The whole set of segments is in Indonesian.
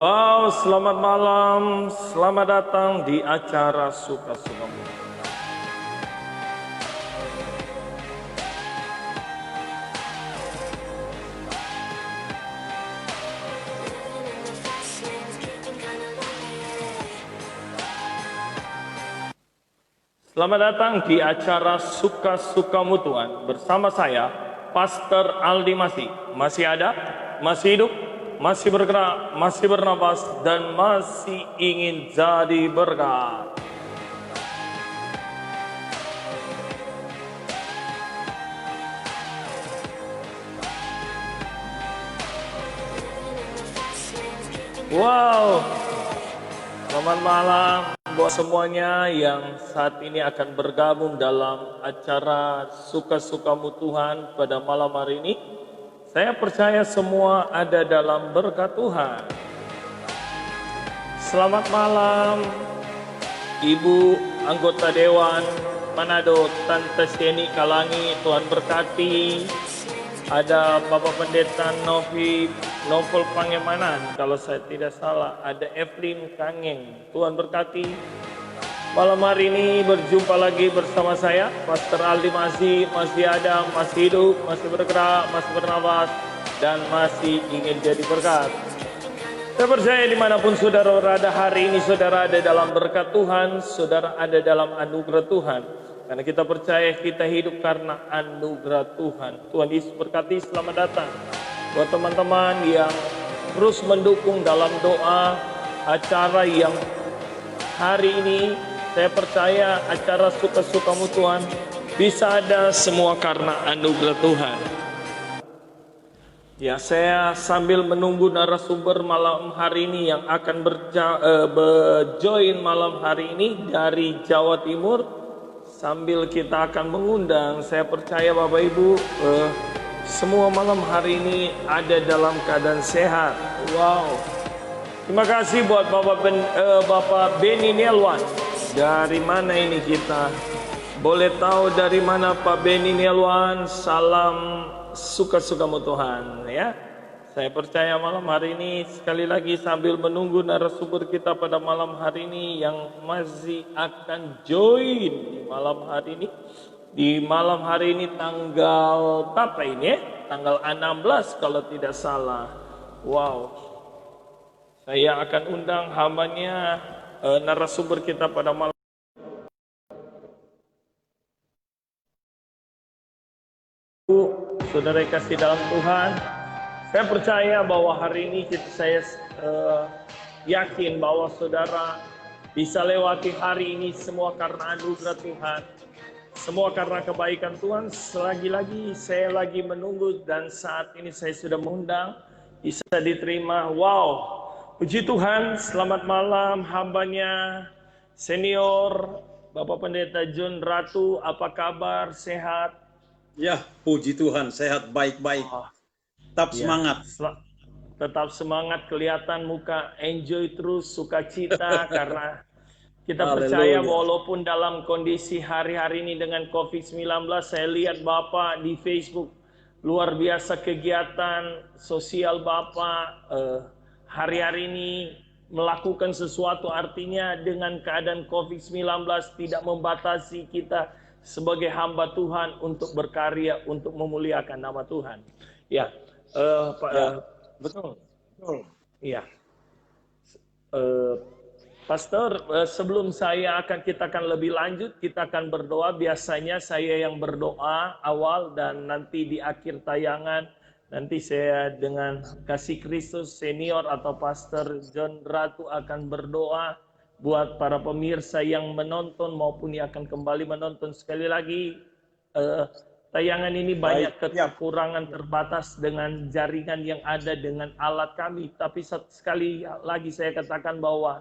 Wow, selamat malam, selamat datang di acara Suka-Sukamu. Selamat datang di acara Suka-Sukamu Tuhan bersama saya, Pastor Aldi Masih. Masih ada, masih hidup, masih bergerak, masih bernapas, dan masih ingin jadi berkat. Wow, selamat malam buat semuanya yang saat ini akan bergabung dalam acara Suka-Sukamu Tuhan pada malam hari ini. Saya percaya semua ada dalam berkat Tuhan. Selamat malam, Ibu anggota Dewan Manado, Tante Sheni Kalangi, Tuhan berkati. Ada Bapak Pendeta Novel Pangemanan, kalau saya tidak salah. Ada Evelyn Kangeng, Tuhan berkati. Malam hari ini berjumpa lagi bersama saya, Pastor Aldi masih ada, masih hidup, masih bergerak, masih bernafas, dan masih ingin jadi berkat. Saya percaya dimanapun saudara berada hari ini, saudara ada dalam berkat Tuhan, saudara ada dalam anugerah Tuhan. Karena kita percaya kita hidup karena anugerah Tuhan. Tuhan Yesus berkati, selamat datang. Buat teman-teman yang terus mendukung dalam doa acara yang hari ini, saya percaya acara Suka-Sukamu Tuhan bisa ada semua karena anugerah Tuhan. Ya, saya sambil menunggu narasumber malam hari ini yang akan berjoin malam hari ini dari Jawa Timur. Sambil kita akan mengundang, saya percaya Bapak Ibu semua malam hari ini ada dalam keadaan sehat. Wow. Terima kasih buat Bapak Beni Nelwan. Dari mana ini kita? Boleh tahu dari mana Pak Beni Nelwan? Salam Suka-Sukamu Tuhan ya. Saya percaya malam hari ini sekali lagi sambil menunggu narasumber kita pada malam hari ini yang masih akan join di malam hari ini. Di malam hari ini tanggal apa ini ya? Tanggal 16 kalau tidak salah. Wow. Saya akan undang hambanya narasumber kita pada malam. Saudara kasih dalam Tuhan. Saya percaya bahwa hari ini saya yakin bahwa saudara bisa lewati hari ini semua karena anugerah Tuhan. Semua karena kebaikan Tuhan. Selagi-lagi saya lagi menunggu dan saat ini saya sudah mengundang. Bisa diterima. Wow. Puji Tuhan. Selamat malam hambanya senior Bapak Pendeta John Ratu. Apa kabar? Sehat? Ya, puji Tuhan. Sehat, baik-baik. Tetap semangat. Tetap semangat, kelihatan muka enjoy terus, sukacita karena kita percaya walaupun dalam kondisi hari-hari ini dengan COVID-19, saya lihat Bapak di Facebook luar biasa kegiatan sosial Bapak hari-hari ini melakukan sesuatu, artinya dengan keadaan COVID-19 tidak membatasi kita sebagai hamba Tuhan untuk berkarya, untuk memuliakan nama Tuhan. Ya. Betul. Iya. Pastor, sebelum kita akan lebih lanjut, kita akan berdoa. Biasanya saya yang berdoa awal dan nanti di akhir tayangan, nanti saya dengan kasih Kristus senior atau Pastor John Ratu akan berdoa buat para pemirsa yang menonton maupun yang akan kembali menonton. Sekali lagi, tayangan ini banyak kekurangan terbatas dengan jaringan yang ada dengan alat kami. Tapi sekali lagi saya katakan bahwa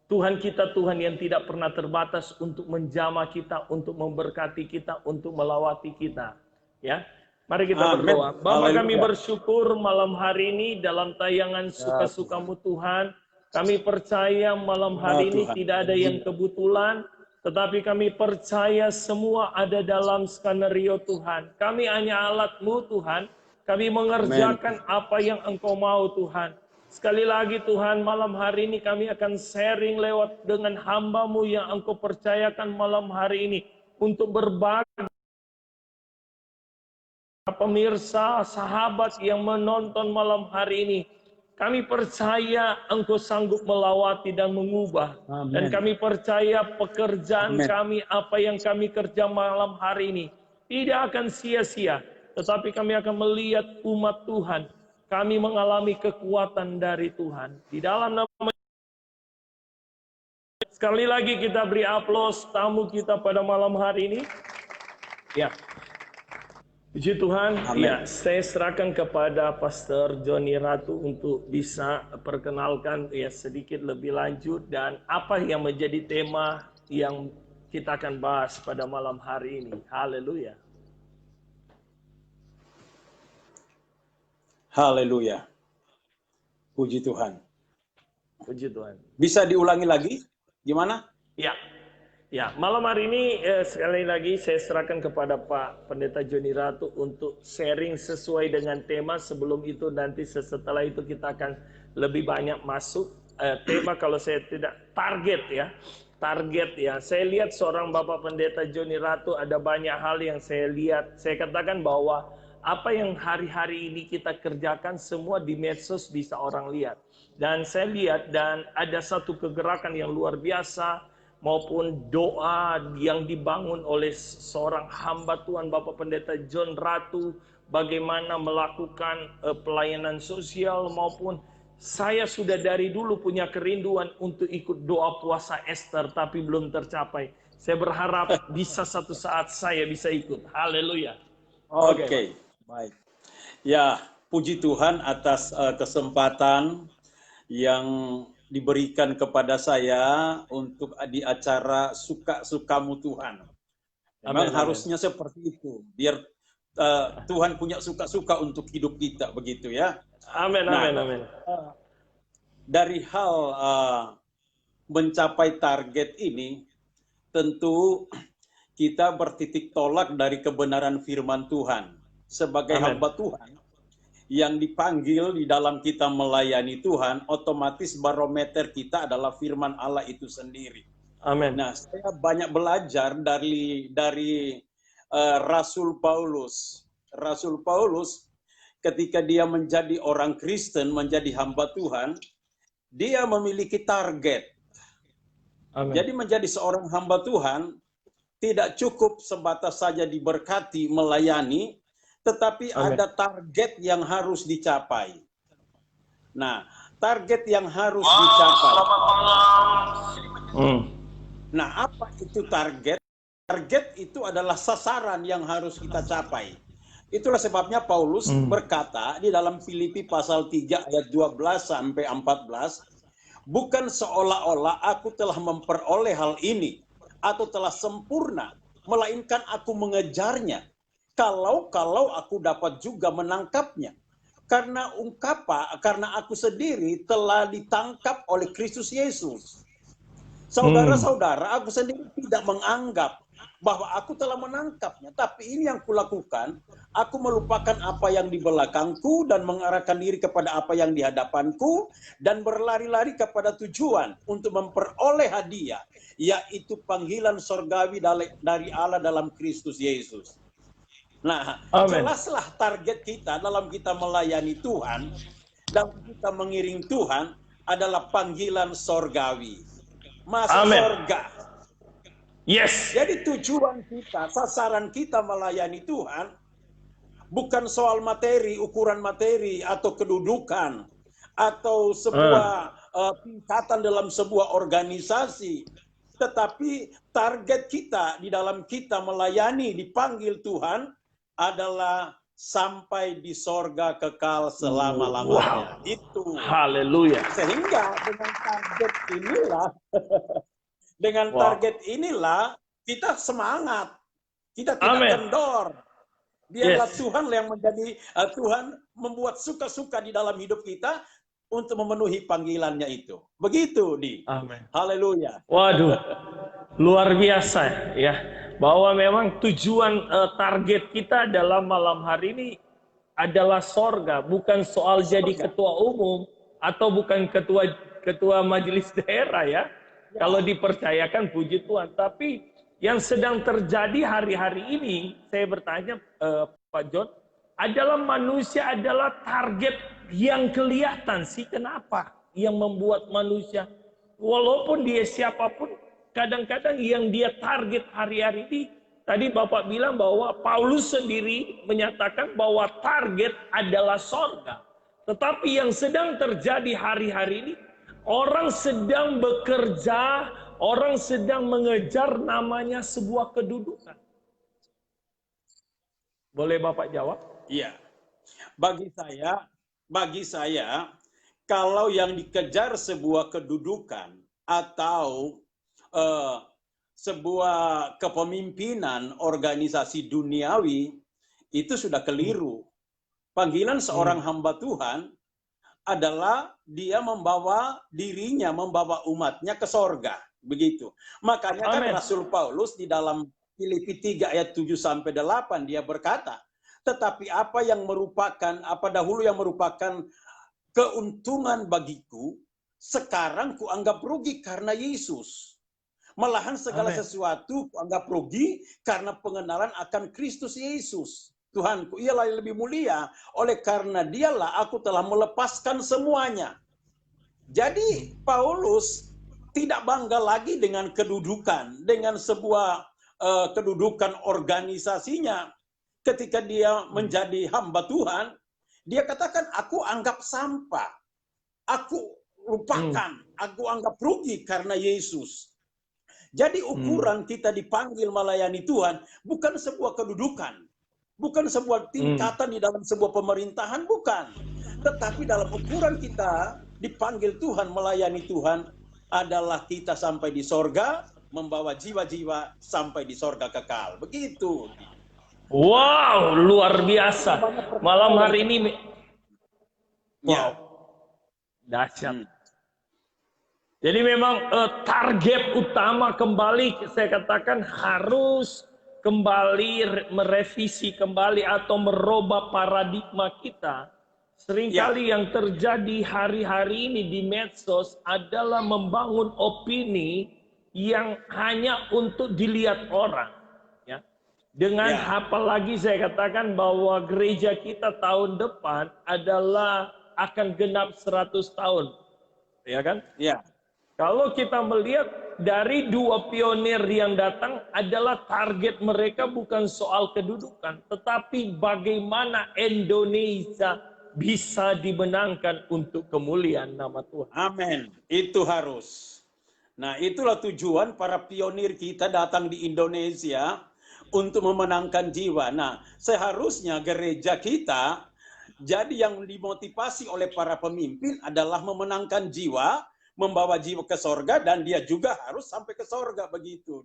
Tuhan kita Tuhan yang tidak pernah terbatas untuk menjamah kita, untuk memberkati kita, untuk melawati kita. Ya, mari kita berdoa. Bapa, kami bersyukur malam hari ini dalam tayangan Suka-Sukamu Tuhan. Kami percaya malam hari ini tidak ada yang kebetulan. Tetapi kami percaya semua ada dalam skenario Tuhan. Kami hanya alat-Mu Tuhan. Kami mengerjakan apa yang Engkau mau Tuhan. Sekali lagi Tuhan, malam hari ini kami akan sharing lewat dengan hamba-Mu yang Engkau percayakan malam hari ini untuk berbagi pemirsa, sahabat yang menonton malam hari ini. Kami percaya Engkau sanggup melawati dan mengubah. Amin. Dan kami percaya pekerjaan Amin. kami, apa yang kami kerja malam hari ini, tidak akan sia-sia. Tetapi kami akan melihat umat Tuhan. Kami mengalami kekuatan dari Tuhan. Di dalam nama sekali lagi kita beri aplaus tamu kita pada malam hari ini. Ya. Puji Tuhan, Amin. ya, saya serahkan kepada Pastor Joni Ratu untuk bisa perkenalkan ya sedikit lebih lanjut dan apa yang menjadi tema yang kita akan bahas pada malam hari ini. Haleluya. Haleluya. Puji Tuhan. Puji Tuhan. Bisa diulangi lagi? Gimana? Ya. Ya, malam hari ini sekali lagi saya serahkan kepada Pak Pendeta Joni Ratu untuk sharing sesuai dengan tema. Sebelum itu nanti setelah itu kita akan lebih banyak masuk tema kalau saya tidak target ya. Target ya. Saya lihat seorang Bapak Pendeta Joni Ratu ada banyak hal yang saya lihat. Saya katakan bahwa apa yang hari-hari ini kita kerjakan semua di medsos bisa orang lihat. Dan saya lihat dan ada satu kegerakan yang luar biasa maupun doa yang dibangun oleh seorang hamba Tuhan Bapak Pendeta John Ratu bagaimana melakukan pelayanan sosial maupun saya sudah dari dulu punya kerinduan untuk ikut doa puasa Esther tapi belum tercapai. Saya berharap bisa satu saat saya bisa ikut. Haleluya. Oke. Baik. Ya, puji Tuhan atas kesempatan yang diberikan kepada saya untuk di acara Suka-Sukamu Tuhan. Memang harusnya seperti itu. Biar Tuhan punya suka-suka untuk hidup kita, begitu ya. Amin, Nah, amin, amin. Dari hal mencapai target ini, tentu kita bertitik tolak dari kebenaran firman Tuhan. Sebagai hamba Tuhan yang dipanggil di dalam kita melayani Tuhan, otomatis barometer kita adalah firman Allah itu sendiri. Amin. Nah, saya banyak belajar dari Rasul Paulus. Rasul Paulus ketika dia menjadi orang Kristen, menjadi hamba Tuhan, dia memiliki target. Amin. Jadi menjadi seorang hamba Tuhan tidak cukup sebatas saja diberkati, melayani, tetapi ada target yang harus dicapai. Nah, target yang harus dicapai. Nah, apa itu target? Target itu adalah sasaran yang harus kita capai. Itulah sebabnya Paulus berkata di dalam Filipi pasal 3 ayat 12 sampai 14, bukan seolah-olah aku telah memperoleh hal ini atau telah sempurna, melainkan aku mengejarnya. Kalau aku dapat juga menangkapnya. Karena aku sendiri telah ditangkap oleh Kristus Yesus. Saudara-saudara, aku sendiri tidak menganggap bahwa aku telah menangkapnya. Tapi ini yang kulakukan, aku melupakan apa yang di belakangku dan mengarahkan diri kepada apa yang di hadapanku dan berlari-lari kepada tujuan untuk memperoleh hadiah, yaitu panggilan sorgawi dari Allah dalam Kristus Yesus. Nah, jelaslah target kita dalam kita melayani Tuhan dan kita mengiring Tuhan adalah panggilan sorgawi. Masuk sorga. Yes. Jadi tujuan kita, sasaran kita melayani Tuhan bukan soal materi, ukuran materi atau kedudukan atau sebuah tingkatan dalam sebuah organisasi. Tetapi target kita di dalam kita melayani, dipanggil Tuhan adalah sampai di sorga kekal selama-lamanya. Itu. Haleluya. Sehingga dengan target inilah kita semangat. Kita tidak kendor. Biarlah Tuhan yang menjadi Tuhan membuat suka-suka di dalam hidup kita untuk memenuhi panggilannya itu. Begitu, Di. Amin. Haleluya. Waduh. Luar biasa ya. Bahwa memang tujuan target kita dalam malam hari ini adalah sorga, bukan soal jadi ketua umum atau bukan ketua majelis daerah ya. Kalau dipercayakan puji Tuhan. Tapi yang sedang terjadi hari-hari ini, saya bertanya Pak John, adalah manusia adalah target yang kelihatan sih. Kenapa? Yang membuat manusia, walaupun dia siapapun, kadang-kadang yang dia target hari-hari ini, tadi Bapak bilang bahwa Paulus sendiri menyatakan bahwa target adalah sorga. Tetapi yang sedang terjadi hari-hari ini, orang sedang bekerja, orang sedang mengejar namanya sebuah kedudukan. Boleh Bapak jawab? Iya. Bagi saya, kalau yang dikejar sebuah kedudukan atau sebuah kepemimpinan organisasi duniawi, itu sudah keliru. Panggilan seorang hamba Tuhan adalah dia membawa dirinya, membawa umatnya ke sorga. Begitu. Makanya kan Rasul Paulus di dalam Filipi 3 ayat 7 sampai 8 dia berkata, tetapi apa dahulu yang merupakan keuntungan bagiku, sekarang kuanggap rugi karena Yesus. Malahan segala sesuatu kuanggap rugi karena pengenalan akan Kristus Yesus. Tuhanku, ialah yang lebih mulia. Oleh karena dialah aku telah melepaskan semuanya. Jadi Paulus tidak bangga lagi dengan kedudukan, dengan sebuah kedudukan organisasinya. Ketika dia menjadi hamba Tuhan, dia katakan, aku anggap sampah. Aku lupakan, aku anggap rugi karena Yesus. Jadi ukuran kita dipanggil melayani Tuhan bukan sebuah kedudukan. Bukan sebuah tingkatan di dalam sebuah pemerintahan, bukan. Tetapi dalam ukuran kita dipanggil Tuhan, melayani Tuhan, adalah kita sampai di sorga, membawa jiwa-jiwa sampai di sorga kekal. Begitu. Wow, luar biasa. Malam hari ini, wow, dahsyat. Jadi memang target utama kembali, saya katakan harus kembali merevisi kembali atau merubah paradigma kita. Seringkali yang terjadi hari-hari ini di medsos adalah membangun opini yang hanya untuk dilihat orang. Ya. Dengan apalagi saya katakan bahwa gereja kita tahun depan adalah akan genap 100 tahun. Ya kan? Ya. Kalau kita melihat dari dua pionir yang datang adalah target mereka bukan soal kedudukan, tetapi bagaimana Indonesia bisa dimenangkan untuk kemuliaan nama Tuhan. Amin. Itu harus. Nah, itulah tujuan para pionir kita datang di Indonesia untuk memenangkan jiwa. Nah, seharusnya gereja kita jadi yang dimotivasi oleh para pemimpin adalah memenangkan jiwa, membawa jiwa ke sorga, dan dia juga harus sampai ke sorga. Begitu.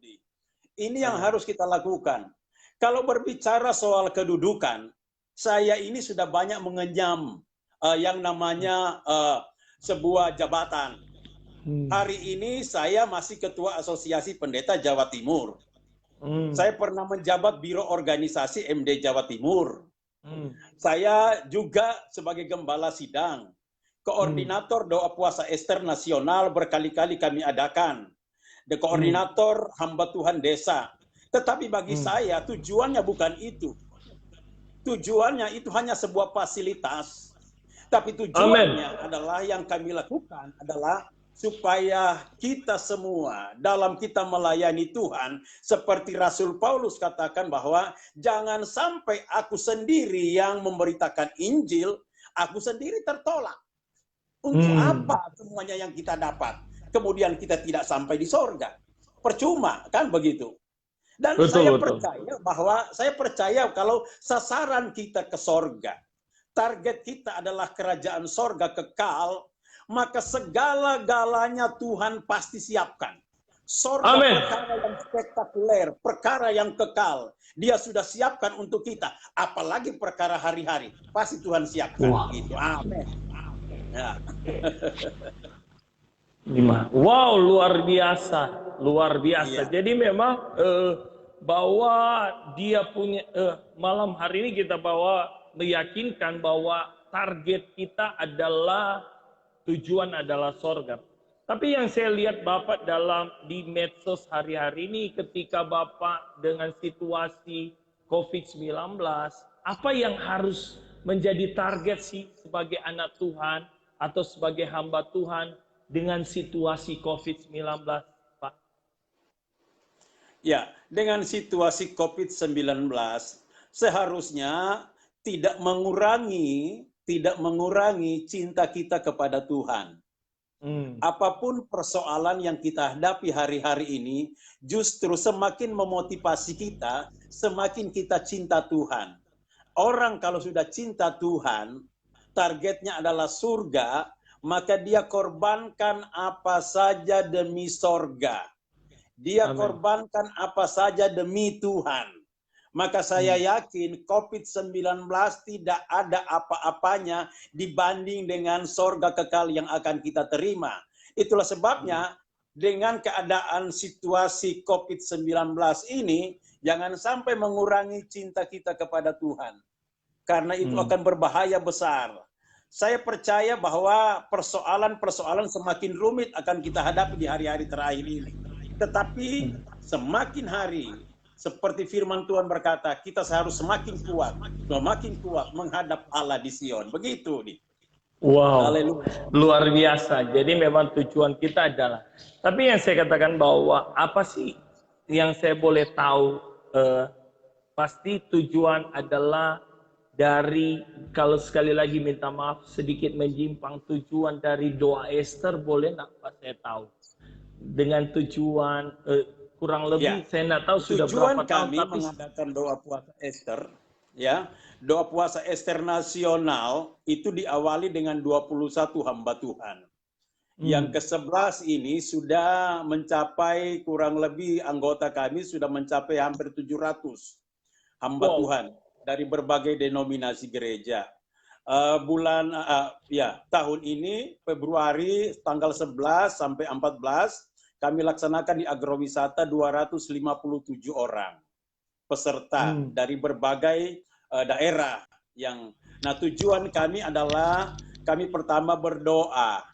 Ini yang harus kita lakukan. Kalau berbicara soal kedudukan, saya ini sudah banyak mengenyam yang namanya sebuah jabatan. Hari ini saya masih Ketua Asosiasi Pendeta Jawa Timur. Saya pernah menjabat Biro Organisasi MD Jawa Timur. Saya juga sebagai Gembala Sidang. Koordinator doa puasa Ester nasional berkali-kali kami adakan. Koordinator hamba Tuhan desa. Tetapi bagi saya tujuannya bukan itu. Tujuannya itu hanya sebuah fasilitas. Tapi tujuannya adalah yang kami lakukan adalah supaya kita semua dalam kita melayani Tuhan, seperti Rasul Paulus katakan bahwa jangan sampai aku sendiri yang memberitakan Injil, aku sendiri tertolak. Untuk apa semuanya yang kita dapat? Kemudian kita tidak sampai di sorga. Percuma, kan begitu. Dan saya percaya kalau sasaran kita ke sorga, target kita adalah kerajaan sorga kekal, maka segala-galanya Tuhan pasti siapkan. Sorga perkara yang spektakuler, perkara yang kekal, Dia sudah siapkan untuk kita. Apalagi perkara hari-hari, pasti Tuhan siapkan. Gitu. Amin. Ya. Wow, luar biasa, luar biasa. Jadi memang bahwa dia punya malam hari ini kita bawa meyakinkan bahwa target kita adalah tujuan adalah sorga. Tapi yang saya lihat Bapak di medsos hari-hari ini ketika Bapak dengan situasi COVID-19, apa yang harus menjadi target sih sebagai anak Tuhan atau sebagai hamba Tuhan dengan situasi COVID-19, Pak? Ya, dengan situasi COVID-19 seharusnya tidak mengurangi cinta kita kepada Tuhan. Apapun persoalan yang kita hadapi hari-hari ini, justru semakin memotivasi kita, semakin kita cinta Tuhan. Orang kalau sudah cinta Tuhan, targetnya adalah surga, maka dia korbankan apa saja demi surga. Dia Amen. korbankan apa saja demi Tuhan. Maka saya yakin COVID-19 tidak ada apa-apanya dibanding dengan sorga kekal yang akan kita terima. Itulah sebabnya dengan keadaan situasi COVID-19 ini, jangan sampai mengurangi cinta kita kepada Tuhan. Karena itu akan berbahaya besar. Saya percaya bahwa persoalan-persoalan semakin rumit akan kita hadapi di hari-hari terakhir ini. Tetapi semakin hari, seperti firman Tuhan berkata, kita harus semakin kuat menghadap Allah di Sion. Begitu nih. Wow, Haleluya. luar biasa. Jadi memang tujuan kita adalah. Tapi yang saya katakan bahwa apa sih yang saya boleh tahu? Pasti tujuan adalah dari, kalau sekali lagi minta maaf sedikit menyimpang, tujuan dari doa Esther boleh nggak Pak saya tahu? Dengan tujuan kurang lebih saya nggak tahu sudah berapa tahun. Tujuan kami tapi mengadakan doa puasa Esther, ya, doa puasa Esther nasional itu diawali dengan 21 hamba Tuhan. Yang ke-11 ini sudah mencapai kurang lebih anggota kami sudah mencapai hampir 700 hamba Tuhan dari berbagai denominasi gereja. Tahun ini Februari tanggal 11 sampai 14 kami laksanakan di agrowisata 257 orang peserta dari berbagai daerah. Nah, tujuan kami adalah kami pertama berdoa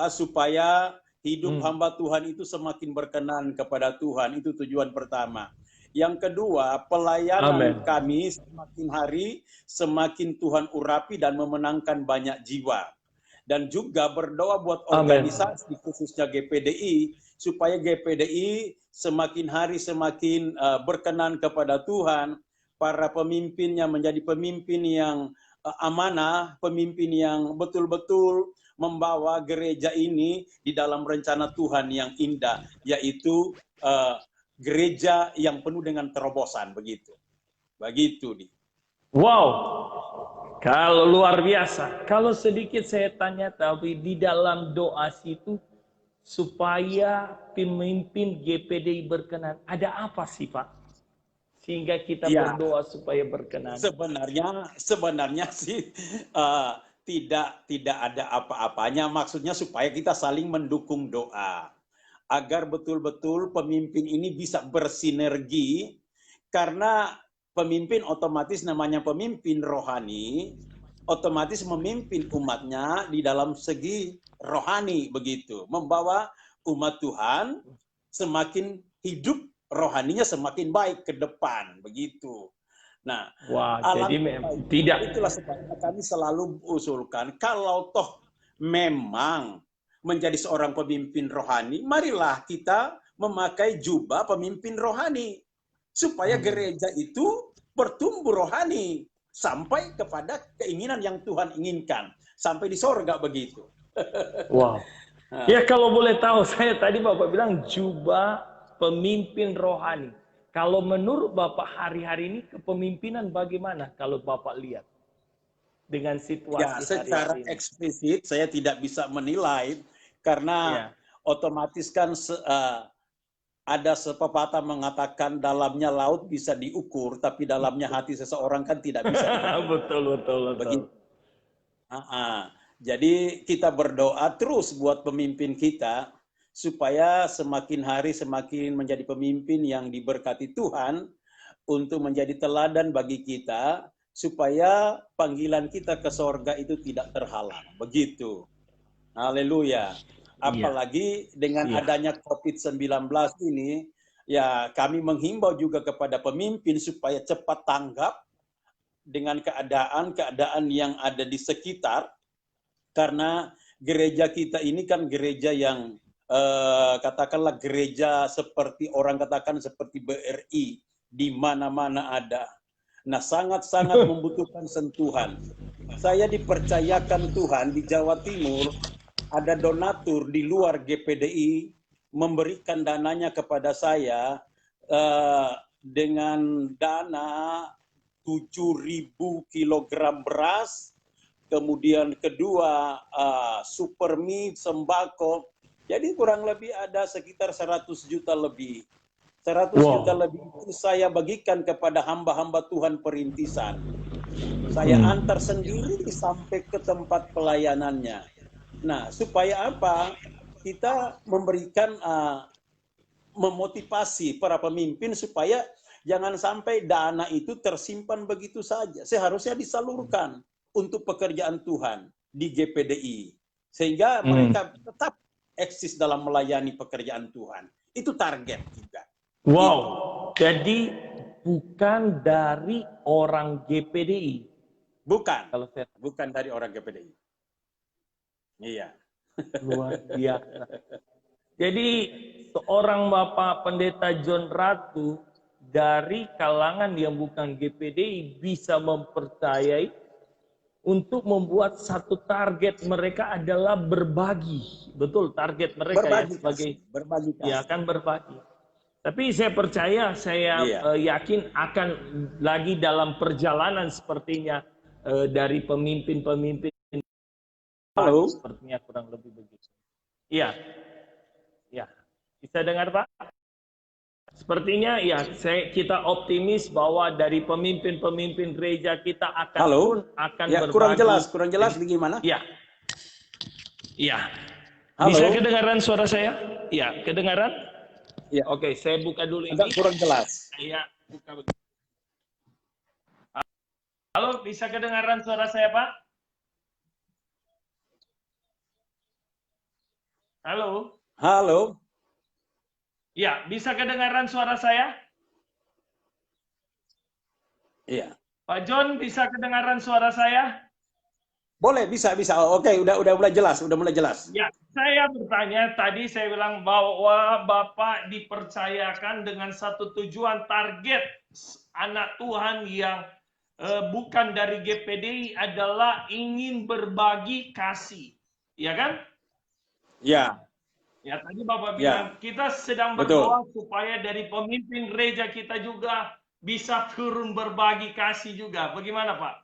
supaya hidup hamba Tuhan itu semakin berkenan kepada Tuhan. Itu tujuan pertama. Yang kedua, pelayanan kami semakin hari semakin Tuhan urapi dan memenangkan banyak jiwa. Dan juga berdoa buat organisasi khususnya GPDI supaya GPDI semakin hari semakin berkenan kepada Tuhan, para pemimpinnya menjadi pemimpin yang amanah, pemimpin yang betul-betul membawa gereja ini di dalam rencana Tuhan yang indah, yaitu gereja yang penuh dengan terobosan. Begitu nih. Wow, kalau luar biasa. Kalau sedikit saya tanya, tapi di dalam doa situ supaya pemimpin GPDI berkenan, ada apa sih Pak? Sehingga kita berdoa supaya berkenan. Sebenarnya sih tidak ada apa-apanya. Maksudnya supaya kita saling mendukung doa agar betul-betul pemimpin ini bisa bersinergi, karena pemimpin otomatis namanya pemimpin rohani, otomatis memimpin umatnya di dalam segi rohani, begitu. Membawa umat Tuhan semakin hidup rohaninya semakin baik ke depan, begitu. Nah, itulah sebabnya kami selalu usulkan, kalau toh memang menjadi seorang pemimpin rohani, marilah kita memakai jubah pemimpin rohani. Supaya gereja itu bertumbuh rohani sampai kepada keinginan yang Tuhan inginkan, sampai di sorga, begitu. Wow. Ya kalau boleh tahu, saya tadi Bapak bilang jubah pemimpin rohani. Kalau menurut Bapak hari-hari ini kepemimpinan bagaimana kalau Bapak lihat dengan situasi ya, secara hari-hari ini? eksplisit saya tidak bisa menilai, karena otomatis kan ada sepepatah mengatakan dalamnya laut bisa diukur, tapi dalamnya hati seseorang kan tidak bisa diukur. Betul. Jadi kita berdoa terus buat pemimpin kita, supaya semakin hari semakin menjadi pemimpin yang diberkati Tuhan, untuk menjadi teladan bagi kita, supaya panggilan kita ke sorga itu tidak terhalang. Begitu. Haleluya. Iya, Apalagi dengan iya. adanya COVID-19 ini, ya kami menghimbau juga kepada pemimpin supaya cepat tanggap dengan keadaan-keadaan yang ada di sekitar, karena gereja kita ini kan gereja yang katakanlah gereja seperti orang katakan seperti BRI, di mana-mana ada. Nah, sangat-sangat membutuhkan sentuhan. Saya dipercayakan Tuhan di Jawa Timur ada donatur di luar GPDI memberikan dananya kepada saya dengan dana 7.000 kilogram beras, kemudian kedua super mie, sembako. Jadi kurang lebih ada sekitar 100 juta lebih. 100 juta Wow. lebih itu saya bagikan kepada hamba-hamba Tuhan perintisan. Saya antar sendiri sampai ke tempat pelayanannya. Nah, supaya apa? Kita memberikan memotivasi para pemimpin supaya jangan sampai dana itu tersimpan begitu saja. Seharusnya disalurkan untuk pekerjaan Tuhan di GPDI. Sehingga mereka tetap eksis dalam melayani pekerjaan Tuhan. Itu target kita. Wow. Itu. Jadi bukan dari orang GPDI. Bukan. Kalau saya Bukan dari orang GPDI. Iya. luar biasa. Jadi seorang Bapak Pendeta John Ratu dari kalangan yang bukan GPDI bisa mempercayai untuk membuat satu target mereka adalah berbagi. Betul, target mereka ya Berbagi sebagai kasih. Berbagi ya kasih. akan berbagi. Tapi saya percaya, saya Iya. yakin akan lagi dalam perjalanan sepertinya dari pemimpin-pemimpin Halo? sepertinya kurang lebih begitu. Iya, ya. Bisa dengar Pak? Sepertinya ya, kita optimis bahwa dari pemimpin-pemimpin gereja kita akan pun Halo? akan Ya, berbagi. kurang jelas bagaimana? Iya, iya. Bisa Halo? kedengaran suara saya? Iya, kedengaran? Ya, Oke, saya buka dulu agak ini. kurang jelas. Saya buka begini. Halo, bisa kedengaran suara saya, Pak? Halo? Halo? Ya, bisa kedengaran suara saya? Iya. Pak John, bisa kedengaran suara saya? Boleh, bisa. Oke, udah mulai jelas, Ya, saya bertanya tadi saya bilang bahwa Bapak dipercayakan dengan satu tujuan target anak Tuhan yang bukan dari GPDI adalah ingin berbagi kasih. Ya kan? Ya, Ya, tadi Bapak ya, bilang kita sedang betul. berdoa supaya dari pemimpin gereja kita juga bisa turun berbagi kasih juga. Bagaimana, Pak?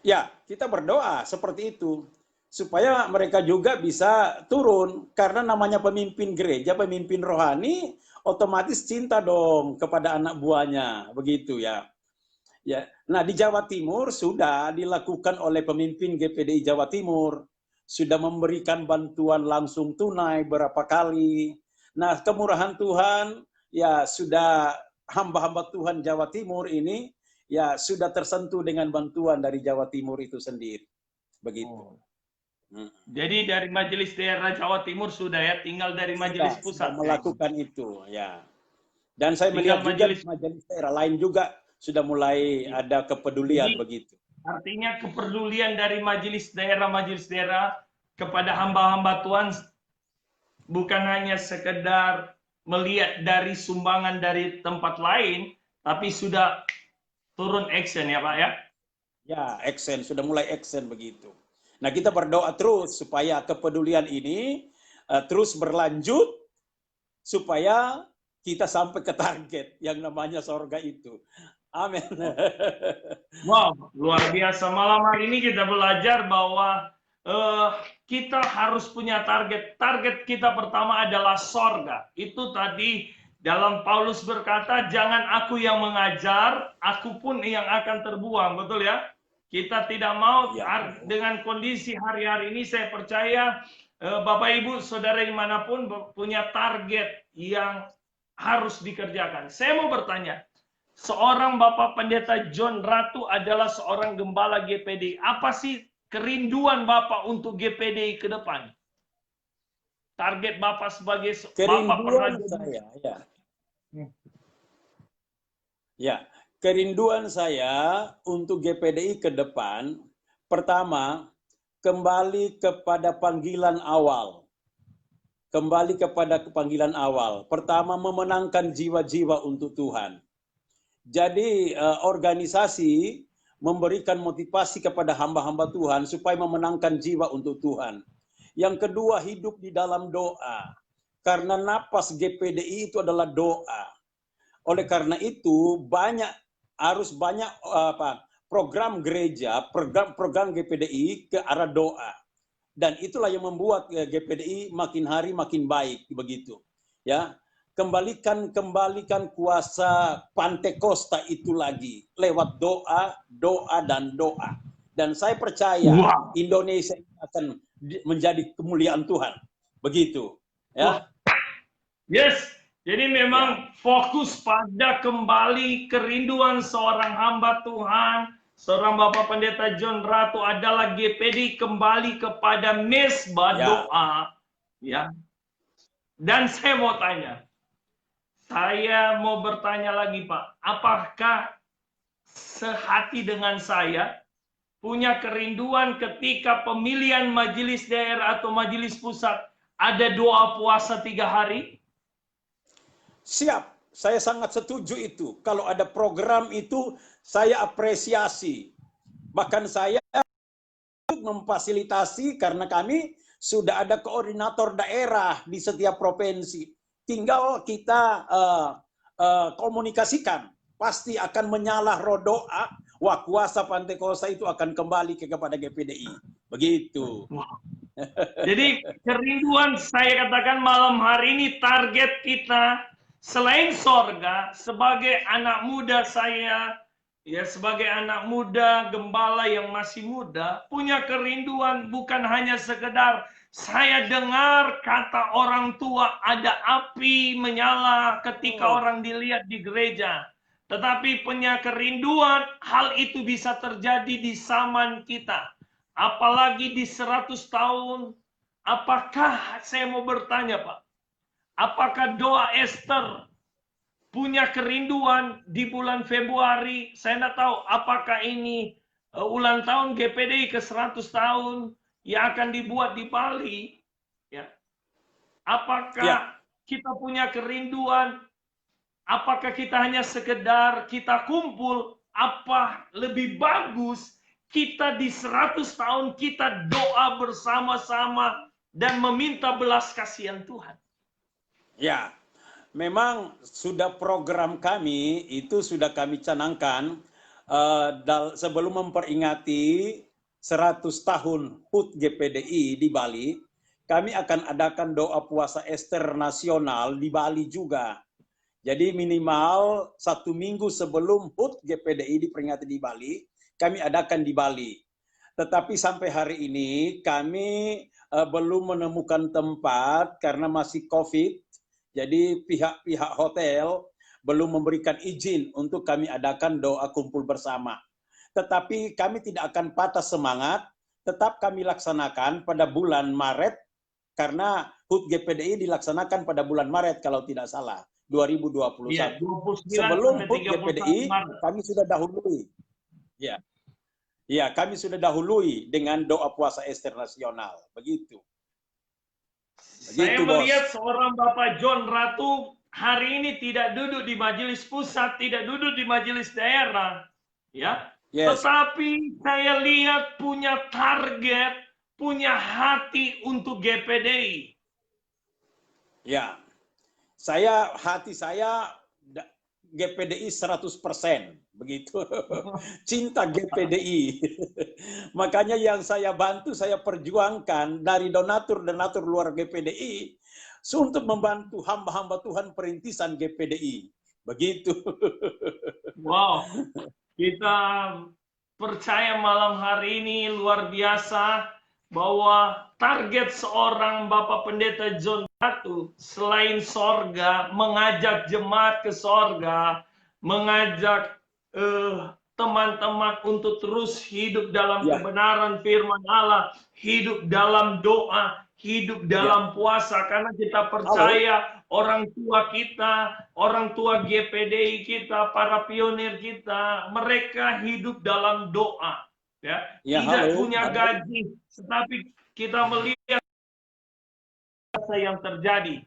Ya, kita berdoa seperti itu. Supaya mereka juga bisa turun. Karena namanya pemimpin gereja, pemimpin rohani, otomatis cinta dong kepada anak buahnya. Begitu ya. Ya, nah di Jawa Timur sudah dilakukan oleh pemimpin GPDI Jawa Timur, sudah memberikan bantuan langsung tunai berapa kali. Nah, kemurahan Tuhan ya sudah hamba-hamba Tuhan Jawa Timur ini ya sudah tersentuh dengan bantuan dari Jawa Timur itu sendiri. Begitu. Oh. Jadi dari Majelis Daerah Jawa Timur sudah ya, tinggal dari Majelis Sudah Pusat. melakukan itu ya. Dan saya Tinggal melihat juga Majelis. majelis daerah lain juga sudah mulai ada kepedulian Jadi begitu. artinya kepedulian dari Majelis Daerah kepada hamba-hamba Tuhan bukan hanya sekedar melihat dari sumbangan dari tempat lain, tapi sudah turun action ya Pak ya. Ya, action sudah mulai action begitu. Nah, kita berdoa terus supaya kepedulian ini terus berlanjut supaya kita sampai ke target yang namanya sorga itu. Amin. Wow, luar biasa. Malam hari ini kita belajar bahwa kita harus punya target. Target kita pertama adalah sorga. Itu tadi dalam Paulus berkata, jangan aku yang mengajar, aku pun yang akan terbuang. Betul ya? Kita tidak mau Ya. dengan kondisi hari-hari ini, saya percaya Bapak Ibu, Saudara dimanapun punya target yang harus dikerjakan. Saya mau bertanya, seorang Bapak Pendeta John Ratu adalah seorang gembala GPD. Apa sih kerinduan Bapak untuk GPDI ke depan? Target Bapak sebagai Bapak Kerinduan pernah saya, ya. Ya, kerinduan saya untuk GPDI ke depan, pertama, kembali kepada panggilan awal. Kembali kepada panggilan awal. Pertama, memenangkan jiwa-jiwa untuk Tuhan. Jadi organisasi memberikan motivasi kepada hamba-hamba Tuhan supaya memenangkan jiwa untuk Tuhan. Yang kedua, hidup di dalam doa. Karena napas GPDI itu adalah doa. Oleh karena itu harus banyak program gereja, program GPDI ke arah doa. Dan itulah yang membuat GPDI makin hari makin baik begitu. Ya. Kembalikan kuasa Pantekosta itu lagi lewat doa, doa dan doa. Dan saya percaya Indonesia akan menjadi kemuliaan Tuhan. Begitu. Ya. Yes. Jadi memang fokus pada kembali kerinduan seorang hamba Tuhan, seorang Bapak Pendeta John Ratu adalah GPDI kembali kepada mesbah doa. Ya. Dan saya mau tanya, saya mau bertanya lagi Pak, apakah sehati dengan saya punya kerinduan ketika pemilihan majelis daerah atau majelis pusat ada doa puasa 3 hari? Siap, saya sangat setuju itu. Kalau ada program itu, saya apresiasi. Bahkan saya memfasilitasi karena kami sudah ada koordinator daerah di setiap provinsi. Tinggal kita komunikasikan. Pasti akan menyala roh doa. Wah, kuasa Pantekosta itu akan kembali kepada GPDI. Begitu. Jadi kerinduan saya katakan malam hari ini target kita selain sorga, sebagai anak muda saya, ya sebagai anak muda, gembala yang masih muda, punya kerinduan bukan hanya sekedar saya dengar kata orang tua ada api menyala ketika orang dilihat di gereja. Tetapi punya kerinduan hal itu bisa terjadi di zaman kita. Apalagi di 100 tahun. Apakah, saya mau bertanya Pak, apakah doa Esther punya kerinduan di bulan Februari? Saya tidak tahu apakah ini ulang tahun GPDI ke 100 tahun yang akan dibuat di Bali. Ya. Apakah kita punya kerinduan? Apakah kita hanya sekedar kita kumpul? Apa lebih bagus kita di 100 tahun kita doa bersama-sama dan meminta belas kasihan Tuhan? Ya, memang sudah program kami itu sudah kami canangkan sebelum memperingati 100 tahun HUT GPDI di Bali, kami akan adakan doa puasa Ester nasional di Bali juga. Jadi minimal 1 minggu sebelum HUT GPDI diperingati di Bali, kami adakan di Bali. Tetapi sampai hari ini kami belum menemukan tempat karena masih COVID. Jadi pihak-pihak hotel belum memberikan izin untuk kami adakan doa kumpul bersama. Tetapi kami tidak akan patah semangat, tetap kami laksanakan pada bulan Maret, karena HUT GPDI dilaksanakan pada bulan Maret kalau tidak salah, 2021. Ya, sebelum HUT GPDI kami sudah dahului. Ya, kami sudah dahului dengan doa puasa Ester nasional. Begitu. Saya melihat seorang Bapak John Ratu hari ini tidak duduk di majelis pusat, tidak duduk di majelis daerah, ya. Tetapi saya lihat punya target, punya hati untuk GPDI. Ya, hati saya GPDI 100%, begitu. Cinta GPDI. Makanya yang saya bantu, saya perjuangkan dari donatur-donatur luar GPDI untuk membantu hamba-hamba Tuhan perintisan GPDI. Begitu. Wow, kita percaya malam hari ini luar biasa bahwa target seorang Bapak Pendeta John Ratu selain sorga, mengajak jemaat ke sorga, mengajak teman-teman untuk terus hidup dalam Ya. kebenaran firman Allah, hidup dalam doa, hidup dalam puasa, karena kita percaya orang tua kita, orang tua GPDI kita, para pionir kita, mereka hidup dalam doa, ya, tidak punya gaji, tetapi kita melihat apa yang terjadi.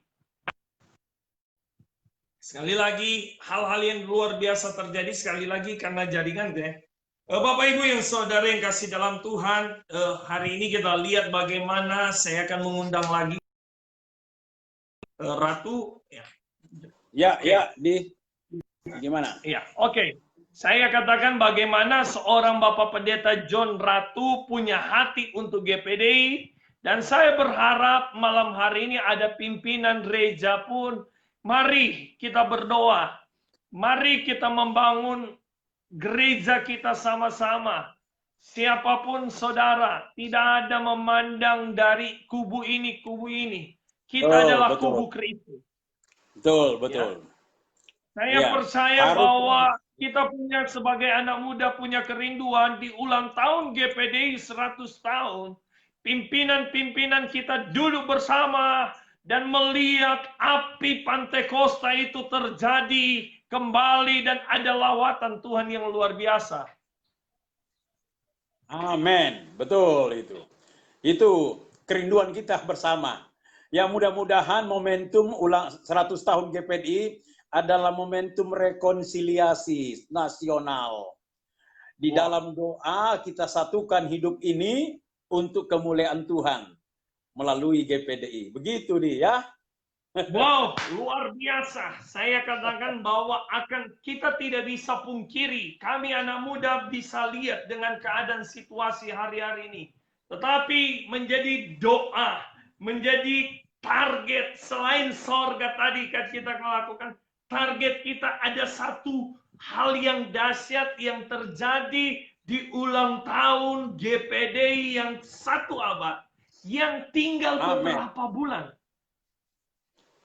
Sekali lagi, hal-hal yang luar biasa terjadi sekali lagi karena jaringan, ya. Bapak Ibu yang saudara yang kasih dalam Tuhan, hari ini kita lihat bagaimana saya akan mengundang lagi Ratu. Gimana? Ya, oke. Saya katakan bagaimana seorang Bapak Pendeta John Ratu punya hati untuk GPDI, dan saya berharap malam hari ini ada pimpinan gereja pun. Mari kita berdoa. Mari kita membangun gereja kita sama-sama. Siapapun saudara, tidak ada memandang dari kubu ini, kubu ini. Kita adalah kubu Kristus. Betul. Ya. Saya percaya bahwa kita punya sebagai anak muda punya kerinduan di ulang tahun GPDI 100 tahun. Pimpinan-pimpinan kita duduk bersama dan melihat api Pantekosta itu terjadi kembali dan ada lawatan Tuhan yang luar biasa. Amin, betul itu. Itu kerinduan kita bersama. Ya, mudah-mudahan momentum ulang 100 tahun GPDI adalah momentum rekonsiliasi nasional. Di dalam doa kita satukan hidup ini untuk kemuliaan Tuhan melalui GPDI. Begitu dia, ya. Wow, luar biasa. Saya katakan bahwa kita tidak bisa pungkiri, kami anak muda bisa lihat dengan keadaan situasi hari-hari ini. Tetapi menjadi doa, menjadi target selain sorga tadi kan kita melakukan, target kita ada satu hal yang dahsyat yang terjadi di ulang tahun GPDI yang 1 abad, yang tinggal beberapa bulan.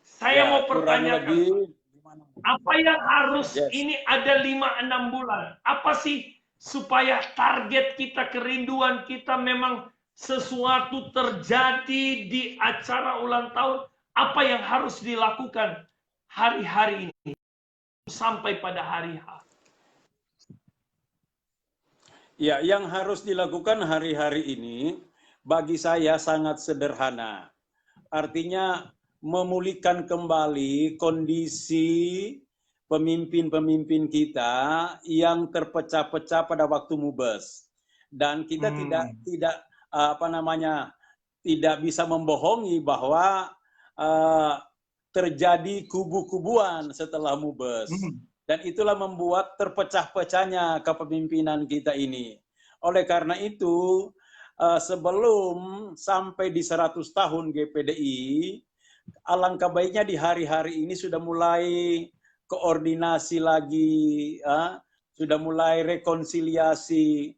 Saya mau pertanyakan, apa yang harus ini ada 5-6 bulan? Apa sih supaya target kita, kerinduan kita memang sesuatu terjadi di acara ulang tahun? Apa yang harus dilakukan hari-hari ini sampai pada hari H? Ya, yang harus dilakukan hari-hari ini bagi saya sangat sederhana. Artinya memulihkan kembali kondisi pemimpin-pemimpin kita yang terpecah-pecah pada waktu Mubes. Dan kita tidak bisa membohongi bahwa terjadi kubu-kubuan setelah Mubes. Dan itulah membuat terpecah-pecahnya kepemimpinan kita ini. Oleh karena itu, sebelum sampai di 100 tahun GPDI, alangkah baiknya di hari-hari ini sudah mulai koordinasi lagi, sudah mulai rekonsiliasi.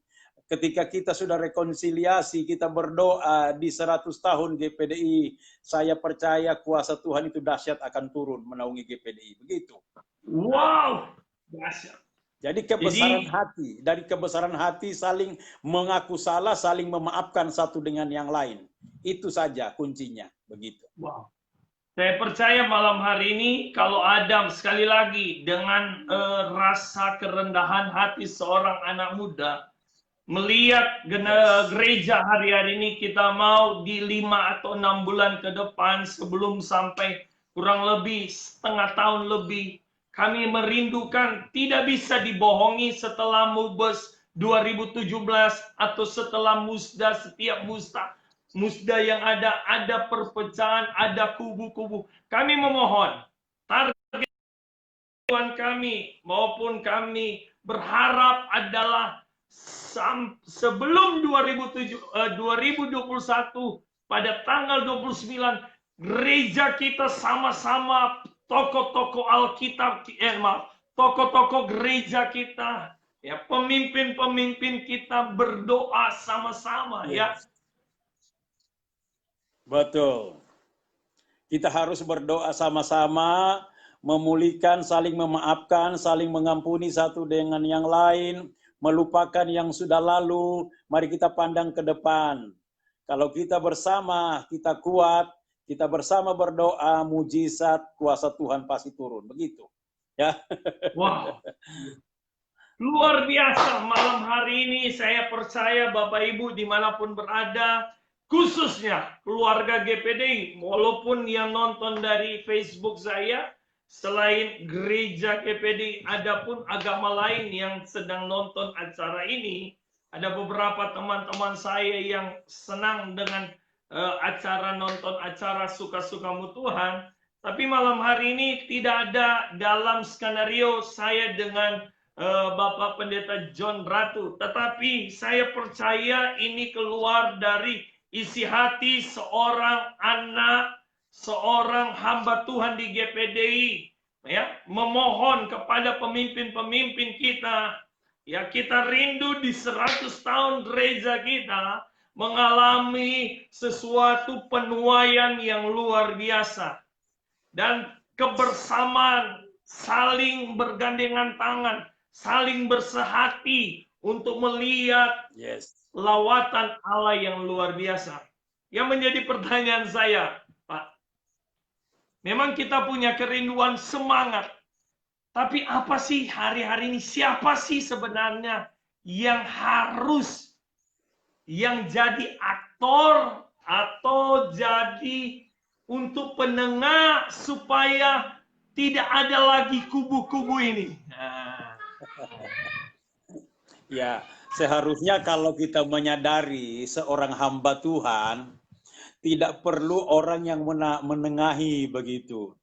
Ketika kita sudah rekonsiliasi, kita berdoa di 100 tahun GPDI, saya percaya kuasa Tuhan itu dahsyat akan turun menaungi GPDI. Begitu. Wow, dahsyat. Jadi kebesaran hati, dari kebesaran hati saling mengaku salah, saling memaafkan satu dengan yang lain. Itu saja kuncinya, begitu. Wow. Saya percaya malam hari ini kalau ada sekali lagi dengan rasa kerendahan hati seorang anak muda melihat gereja hari-hari ini, kita mau di 5 atau 6 bulan ke depan sebelum sampai kurang lebih setengah tahun lebih, kami merindukan, tidak bisa dibohongi setelah Mubes 2017 atau setelah Musda, setiap Musda yang ada perpecahan, ada kubu-kubu. Kami memohon, target kami maupun kami berharap adalah sebelum 2021 pada tanggal 29, gereja kita sama-sama, tokoh-tokoh Alkitab, tokoh-tokoh gereja kita, ya, pemimpin-pemimpin kita berdoa sama-sama, ya. Betul. Kita harus berdoa sama-sama, memulihkan, saling memaafkan, saling mengampuni satu dengan yang lain, melupakan yang sudah lalu, mari kita pandang ke depan. Kalau kita bersama, kita kuat, kita bersama berdoa, mujizat, kuasa Tuhan pasti turun. Begitu. Ya. Wow. Luar biasa malam hari ini, saya percaya Bapak Ibu dimanapun berada, khususnya keluarga GPDI, walaupun yang nonton dari Facebook saya, selain gereja GPDI, ada pun agama lain yang sedang nonton acara ini, ada beberapa teman-teman saya yang senang dengan acara nonton acara Suka-Sukamu Tuhan, tapi malam hari ini tidak ada dalam skenario saya dengan Bapak Pendeta John Ratu, tetapi saya percaya ini keluar dari isi hati seorang anak, seorang hamba Tuhan di GPDI, ya, memohon kepada pemimpin-pemimpin kita, ya, kita rindu di 100 tahun gereja kita mengalami sesuatu penuaian yang luar biasa dan kebersamaan, saling bergandengan tangan, saling bersehati untuk melihat lawatan Allah yang luar biasa. Yang menjadi pertanyaan saya, Pak, memang kita punya kerinduan semangat, tapi apa sih hari-hari ini, siapa sih sebenarnya yang harus, yang jadi aktor atau jadi untuk penengah supaya tidak ada lagi kubu-kubu ini? Ya, seharusnya kalau kita menyadari seorang hamba Tuhan, tidak perlu orang yang menengahi begitu.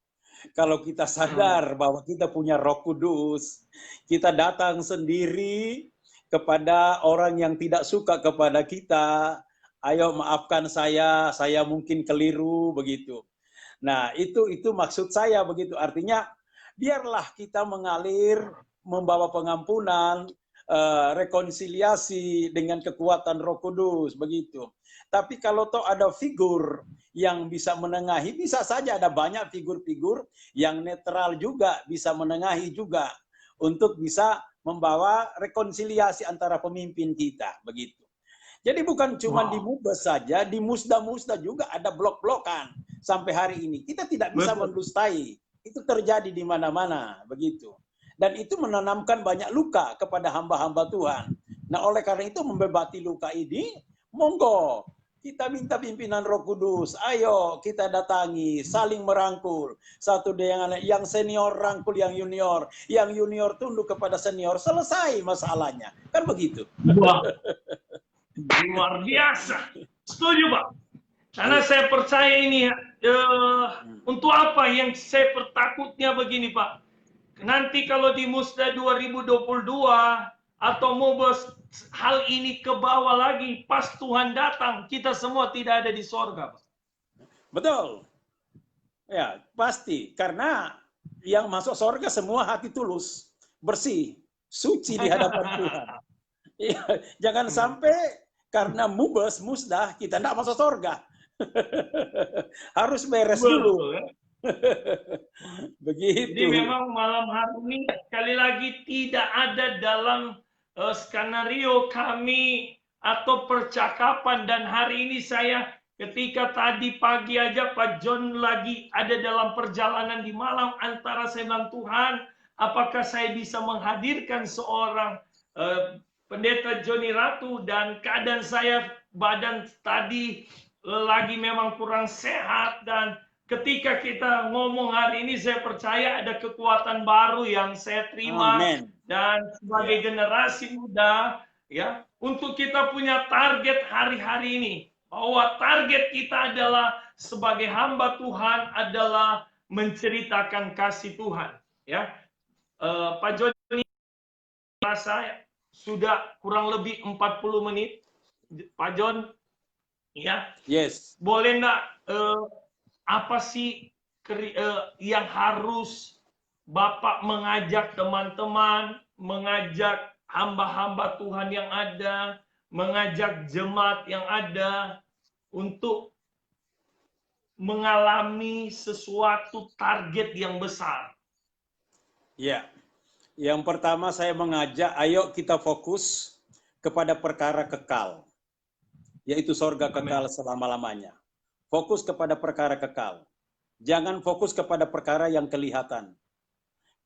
Kalau kita sadar bahwa kita punya Roh Kudus, kita datang sendiri kepada orang yang tidak suka kepada kita, ayo maafkan saya mungkin keliru begitu. Nah, itu maksud saya begitu. Artinya biarlah kita mengalir, membawa pengampunan, rekonsiliasi dengan kekuatan Roh Kudus begitu. Tapi kalau toh ada figur yang bisa menengahi, bisa saja ada banyak figur-figur yang netral juga bisa menengahi juga untuk bisa membawa rekonsiliasi antara pemimpin kita begitu. Jadi bukan cuma di Mubes saja, di musda-musda juga ada blok-blokan sampai hari ini. Kita tidak bisa mendustai. Itu terjadi di mana-mana begitu. Dan itu menanamkan banyak luka kepada hamba-hamba Tuhan. Nah, oleh karena itu membebati luka ini, monggo kita minta pimpinan Roh Kudus. Ayo kita datangi, saling merangkul. Satu dengan yang senior rangkul yang junior tunduk kepada senior, selesai masalahnya. Kan begitu. Wah, luar biasa. Setuju, Pak. Karena saya percaya ini, untuk apa yang saya takutnya begini, Pak. Nanti kalau di Musda 2022 atau Mubes, hal ini ke bawah lagi, pas Tuhan datang, kita semua tidak ada di sorga, Pak. Betul. Ya, pasti. Karena yang masuk sorga semua hati tulus, bersih, suci di hadapan Tuhan. Ya, jangan sampai karena Mubes, Musda, kita tidak masuk sorga. Harus beres dulu. Begitu. Jadi memang malam hari ini sekali lagi tidak ada dalam skenario kami atau percakapan, dan hari ini saya ketika tadi pagi aja Pak John lagi ada dalam perjalanan di Malang, antara saya bilang, Tuhan, apakah saya bisa menghadirkan seorang Pendeta Johnny Ratu, dan keadaan saya badan tadi lagi memang kurang sehat, dan ketika kita ngomong hari ini, saya percaya ada kekuatan baru yang saya terima. Amen. Dan sebagai generasi muda, ya, untuk kita punya target hari-hari ini, bahwa target kita adalah sebagai hamba Tuhan adalah menceritakan kasih Tuhan. Ya, Pak Joni, saya sudah kurang lebih 40 menit, Pak John, ya, yes, boleh enggak? Apa sih yang harus Bapak mengajak teman-teman, mengajak hamba-hamba Tuhan yang ada, mengajak jemaat yang ada untuk mengalami sesuatu target yang besar? Ya, Yang pertama saya mengajak, ayo kita fokus kepada perkara kekal, yaitu sorga kekal selama-lamanya. Fokus kepada perkara kekal. Jangan fokus kepada perkara yang kelihatan.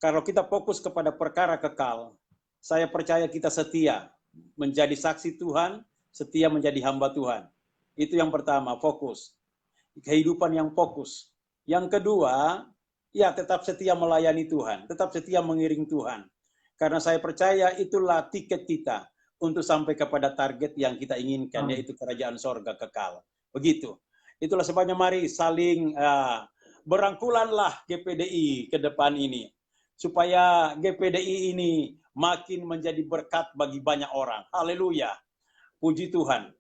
Kalau kita fokus kepada perkara kekal, saya percaya kita setia menjadi saksi Tuhan, setia menjadi hamba Tuhan. Itu yang pertama, fokus. Kehidupan yang fokus. Yang kedua, ya tetap setia melayani Tuhan, tetap setia mengiring Tuhan. Karena saya percaya itulah tiket kita untuk sampai kepada target yang kita inginkan, yaitu kerajaan sorga kekal. Begitu. Itulah sebabnya mari saling berangkulanlah GPDI ke depan ini. Supaya GPDI ini makin menjadi berkat bagi banyak orang. Haleluya. Puji Tuhan.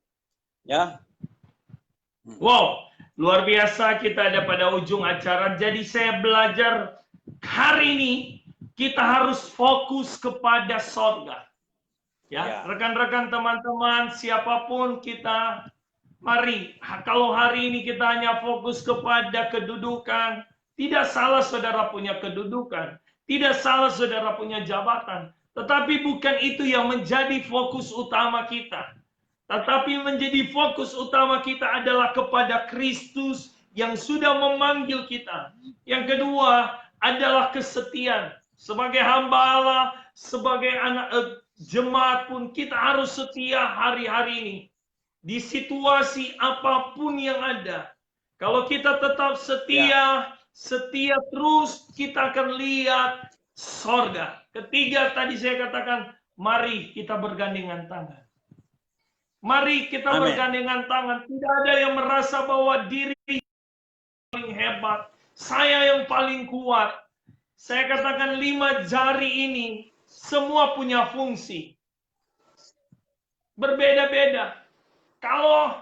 Ya. Wow, luar biasa, kita ada pada ujung acara. Jadi saya belajar hari ini kita harus fokus kepada sorga. Ya, rekan-rekan, teman-teman, siapapun kita, mari, kalau hari ini kita hanya fokus kepada kedudukan, tidak salah saudara punya kedudukan, tidak salah saudara punya jabatan, tetapi bukan itu yang menjadi fokus utama kita. Tetapi menjadi fokus utama kita adalah kepada Kristus yang sudah memanggil kita. Yang kedua adalah kesetiaan. Sebagai hamba Allah, sebagai anak jemaat pun kita harus setia hari-hari ini. Di situasi apapun yang ada. Kalau kita tetap setia, setia terus, kita akan lihat sorga. Ketiga tadi saya katakan, mari kita bergandengan tangan. Mari kita bergandengan tangan. Tidak ada yang merasa bahwa diri paling hebat, saya yang paling kuat. Saya katakan 5 jari ini semua punya fungsi. Berbeda-beda. Kalau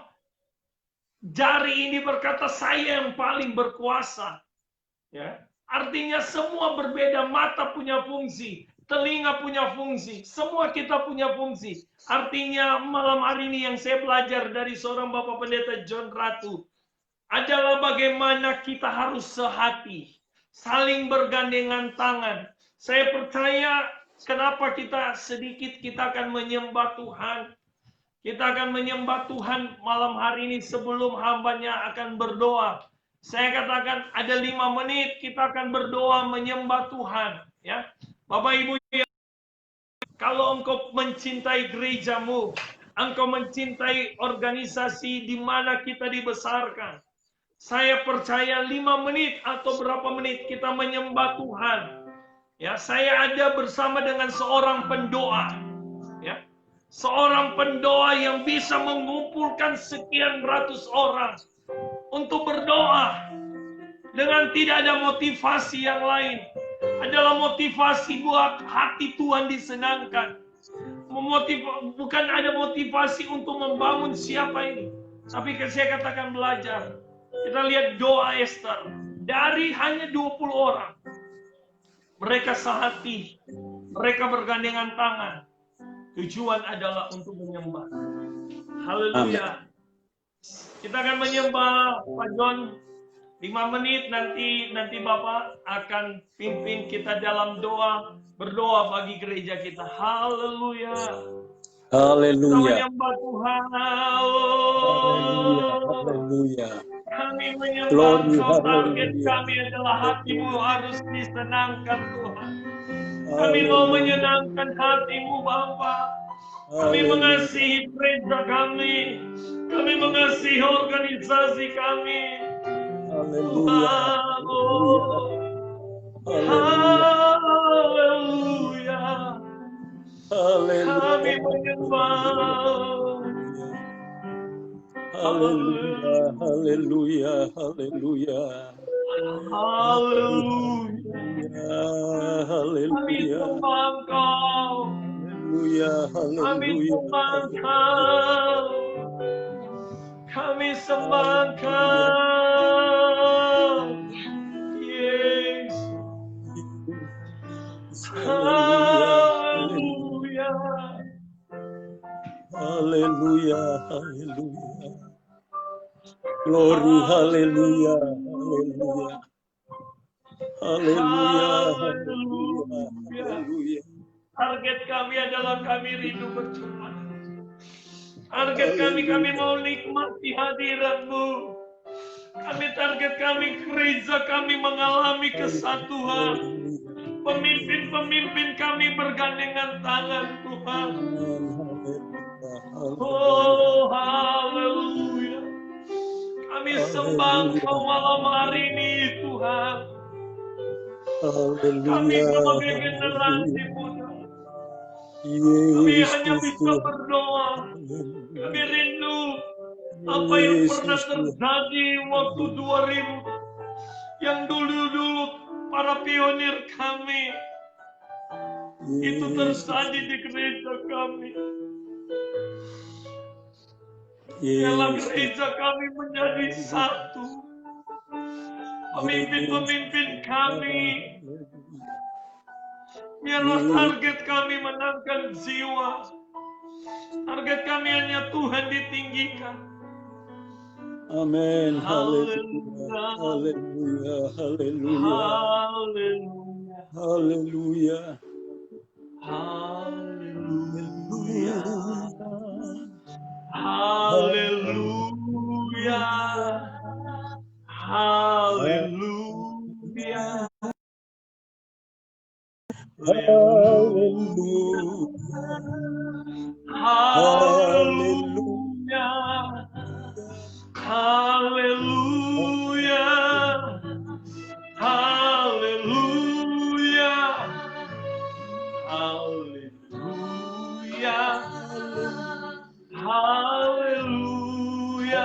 jari ini berkata saya yang paling berkuasa, ya, artinya semua berbeda. Mata punya fungsi, telinga punya fungsi, semua kita punya fungsi. Artinya malam hari ini yang saya belajar dari seorang Bapak Pendeta John Ratu adalah bagaimana kita harus sehati, saling bergandengan tangan. Saya percaya kenapa kita sedikit kita akan menyembah Tuhan. Kita akan menyembah Tuhan malam hari ini sebelum hambanya akan berdoa. Saya katakan ada 5 menit kita akan berdoa menyembah Tuhan. Ya, Bapak Ibu, kalau engkau mencintai gerejamu, engkau mencintai organisasi di mana kita dibesarkan, saya percaya 5 menit atau berapa menit kita menyembah Tuhan. Ya, saya ada bersama dengan seorang pendoa. Ya, seorang pendoa yang bisa mengumpulkan sekian ratus orang untuk berdoa dengan tidak ada motivasi yang lain. Adalah motivasi buat hati Tuhan disenangkan. Bukan ada motivasi untuk membangun siapa ini. Tapi saya katakan belajar. Kita lihat doa Esther. Dari hanya 20 orang. Mereka sehati. Mereka bergandengan tangan. Tujuan adalah untuk menyembah. Haleluya. Kita akan menyembah Pak John 5 menit, nanti Bapak akan pimpin kita dalam doa, berdoa bagi gereja kita. Haleluya. Haleluya. Kita menyembah Tuhan. Haleluya. Kami menyembah Engkau, target kami adalah hatimu harus disenangkan Tuhan. Kami mau menyenangkan hatimu Bapa. Kami mengasihi gereja kami. Kami mengasihi organisasi kami. Haleluya. Haleluya. Kami menyembah. Haleluya. Haleluya. Haleluya. Haleluya. Kami sembah Engkau. Kami sembah Engkau. Kami sembah Engkau. Yesus. Haleluya. Haleluya. Haleluya. Glory. Haleluya. Haleluya. Haleluya. Haleluya. Haleluya. Target kami adalah kami rindu berjumpa. Target kami mau nikmati hadirat-Mu. Target kami, gereja kami mengalami kesatuan. Pemimpin-pemimpin kami bergandengan tangan, Tuhan. Oh, haleluya. Kami sembah Engkau malam hari ini, Tuhan. Kami sebagai generasi muda, kami hanya bisa berdoa. Kami rindu apa yang pernah terjadi waktu 2000, yang dulu-dulu para pionir kami itu terjadi di gereja kami. Biarlah gereja kami menjadi satu. Pemimpin-pemimpin kami, biarlah target kami menangkan jiwa. Target kami hanya Tuhan ditinggikan. Amin. Haleluya. Haleluya. Haleluya. Haleluya. Haleluya. Haleluya. Haleluya. Haleluya. Haleluya. Haleluya. Haleluya. Haleluya.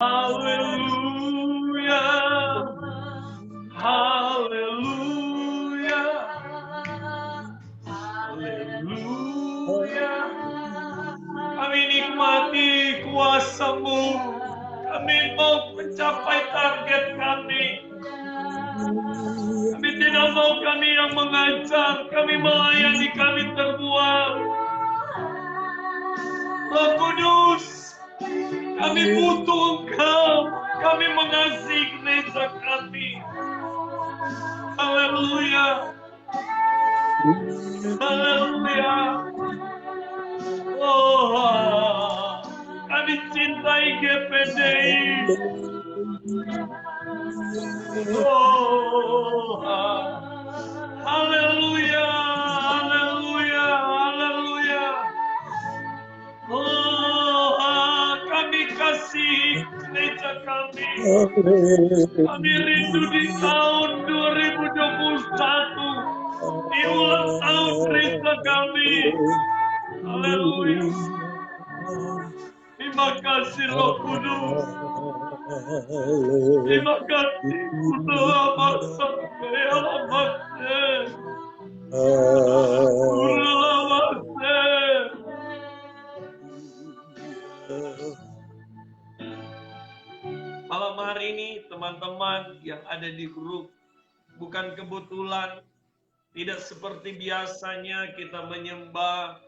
Haleluya. Haleluya. Haleluya. Kami nikmati kuasa-Mu. Kami mau mencapai target kami. Kami tidak mau kami yang mengajar, kami melayani, kami terbuang. Roh Kudus, kami butuh Engkau. Kami mengasihi gereja kami. Haleluya. Haleluya. Oh, kami cintai GPDI. Oh, haleluya, haleluya, haleluya. Oh, kami kasih gereja kami. Kami rindu di tahun 2021, di ulang tahun gereja kami. Haleluya. Terima kasih Roh Kudus. Terima kasih Malam hari ini teman-teman yang ada di grup, bukan kebetulan, tidak seperti biasanya kita menyembah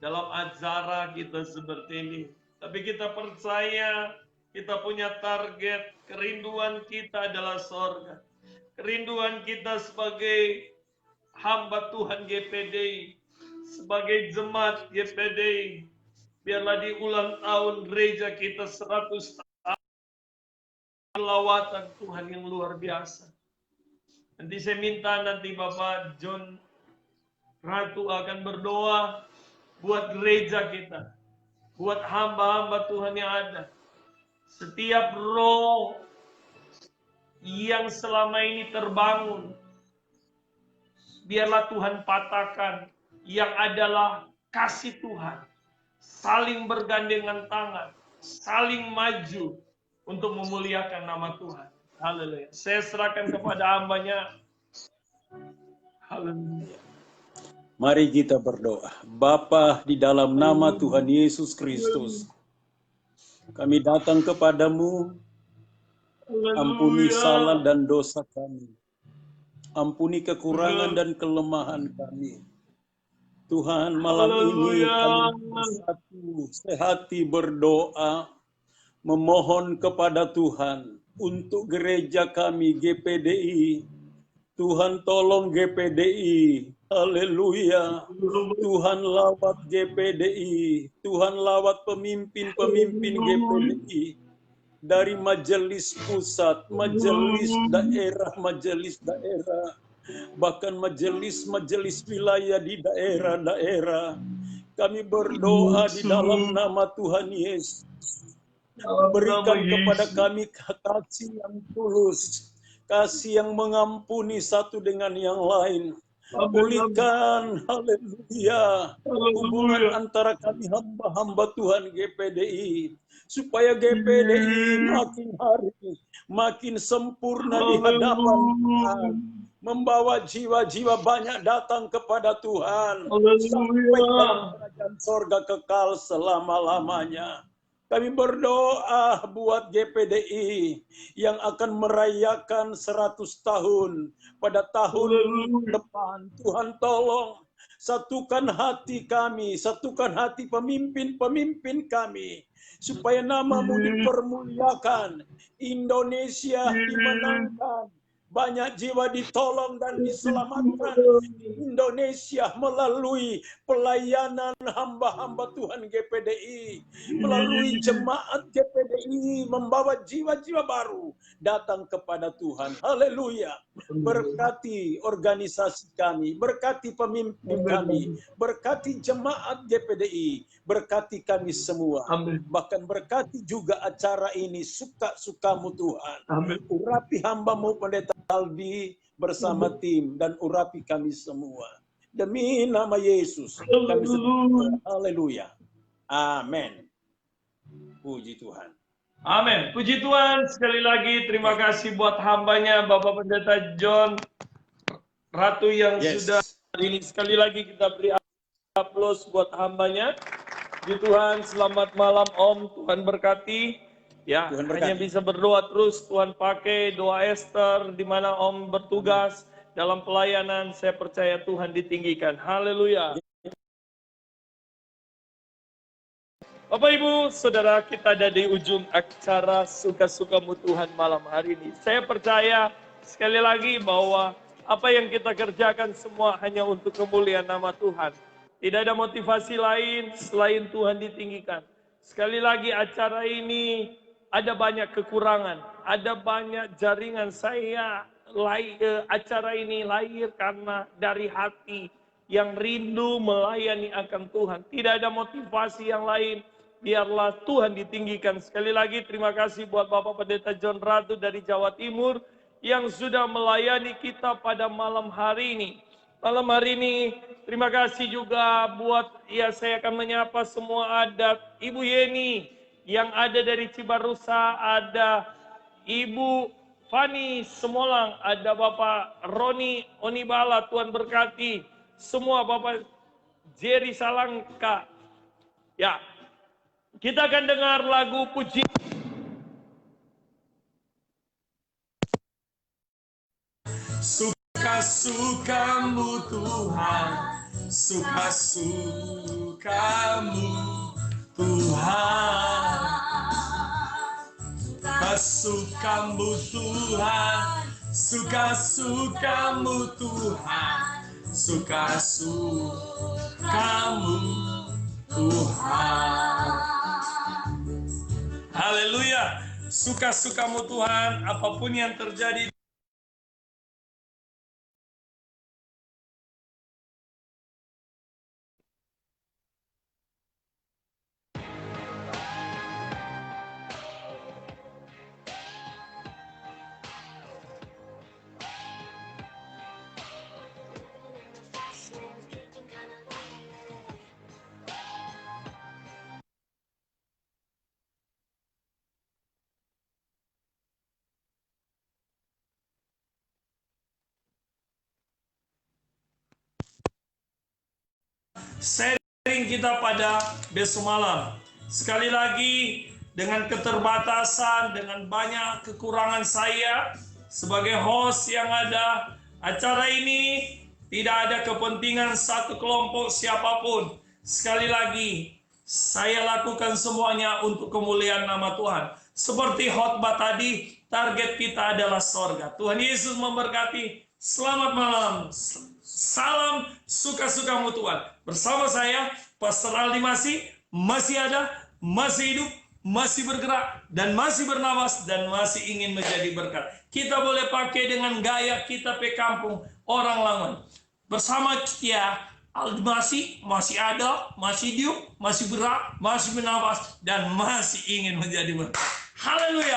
dalam acara kita seperti ini. Tapi kita percaya, kita punya target, kerinduan kita adalah sorga. Kerinduan kita sebagai hamba Tuhan GPDI, sebagai jemaat GPDI, biarlah di ulang tahun gereja kita 100 tahun lawatan Tuhan yang luar biasa. Nanti saya minta nanti Bapak John Ratu akan berdoa buat gereja kita, buat hamba-hamba Tuhan yang ada. Setiap roh yang selama ini terbangun, biarlah Tuhan patahkan, yang adalah kasih Tuhan. Saling bergandengan tangan, saling maju untuk memuliakan nama Tuhan. Haleluya. Saya serahkan kepada hambanya. Haleluya. Mari kita berdoa. Bapa, di dalam nama Tuhan Yesus Kristus, kami datang kepadamu. Ampuni salah dan dosa kami. Ampuni kekurangan dan kelemahan kami. Tuhan, malam ini kami bersatu sehati berdoa, memohon kepada Tuhan untuk gereja kami GPDI. Tuhan tolong GPDI. Haleluya. Tuhan lawat GPDI. Tuhan lawat pemimpin-pemimpin GPDI. Dari majelis pusat, majelis daerah, bahkan majelis-majelis wilayah di daerah-daerah. Kami berdoa di dalam nama Tuhan Yesus. Berikan kepada kami kasih yang tulus, kasih yang mengampuni satu dengan yang lain. Pulihkan, haleluya, hubungan antara kami hamba-hamba Tuhan GPDI, supaya GPDI makin hari makin sempurna di hadapan Tuhan, membawa jiwa-jiwa banyak datang kepada Tuhan sampai dalam kerajaan sorga kekal selama-lamanya. Kami berdoa buat GPDI yang akan merayakan 100 tahun pada tahun depan. Tuhan tolong satukan hati kami, satukan hati pemimpin-pemimpin kami, supaya namamu dipermuliakan, Indonesia dimenangkan, banyak jiwa ditolong dan diselamatkan di Indonesia melalui pelayanan hamba-hamba Tuhan GPDI, melalui jemaat GPDI membawa jiwa-jiwa baru datang kepada Tuhan. Haleluya. Berkati organisasi kami, berkati pemimpin kami, berkati jemaat GPDI, berkati kami semua. Bahkan berkati juga acara ini, suka-sukamu Tuhan. Urapi hamba-Mu Pendeta Aldi bersama tim dan urapi kami semua. Demi nama Yesus kami sedang. Haleluya. Amin. Puji Tuhan. Amin. Puji Tuhan. Sekali lagi terima kasih buat hambanya Bapak Pendeta John Ratu yang sudah hari ini. Sekali lagi kita beri aplaus buat hambanya. Puji Tuhan. Selamat malam Om. Tuhan berkati. Ya, hanya bisa berdoa terus. Tuhan pakai doa Esther di mana Om bertugas dalam pelayanan. Saya percaya Tuhan ditinggikan. Haleluya. Bapak Ibu, Saudara, kita ada di ujung acara Suka-Sukamu Tuhan malam hari ini. Saya percaya sekali lagi bahwa apa yang kita kerjakan semua hanya untuk kemuliaan nama Tuhan. Tidak ada motivasi lain selain Tuhan ditinggikan. Sekali lagi acara ini ada banyak kekurangan, ada banyak jaringan. Acara ini lahir karena dari hati yang rindu melayani akan Tuhan. Tidak ada motivasi yang lain. Biarlah Tuhan ditinggikan. Sekali lagi terima kasih buat Bapak Pendeta John Ratu dari Jawa Timur yang sudah melayani kita pada malam hari ini. Malam hari ini terima kasih juga buat, saya akan menyapa semua adat Ibu Yeni yang ada dari Cibarusa, ada Ibu Fani Semolang, ada Bapak Roni Onibala, Tuhan berkati. Semua Bapak Jerry Salangka. Ya, kita akan dengar lagu puji. Suka-sukamu Tuhan, suka-sukamu Tuhan, suka-sukamu Tuhan, suka-sukamu Tuhan, suka-sukamu Tuhan. Haleluya, suka-sukamu Tuhan, apapun yang terjadi. Sharing kita pada besok malam. Sekali lagi, dengan keterbatasan, dengan banyak kekurangan saya sebagai host yang ada, acara ini tidak ada kepentingan satu kelompok siapapun. Sekali lagi, saya lakukan semuanya untuk kemuliaan nama Tuhan. Seperti khotbah tadi, target kita adalah sorga. Tuhan Yesus memberkati. Selamat malam. Salam suka-sukamu Tuhan. Bersama saya, Pastor Aldi masih ada, masih hidup, masih bergerak, dan masih bernapas, dan masih ingin menjadi berkat. Kita boleh pakai dengan gaya kita pe kampung orang Langon. Bersama kita, Aldi masih ada, masih hidup, masih bergerak, masih bernapas, dan masih ingin menjadi berkat. Haleluya.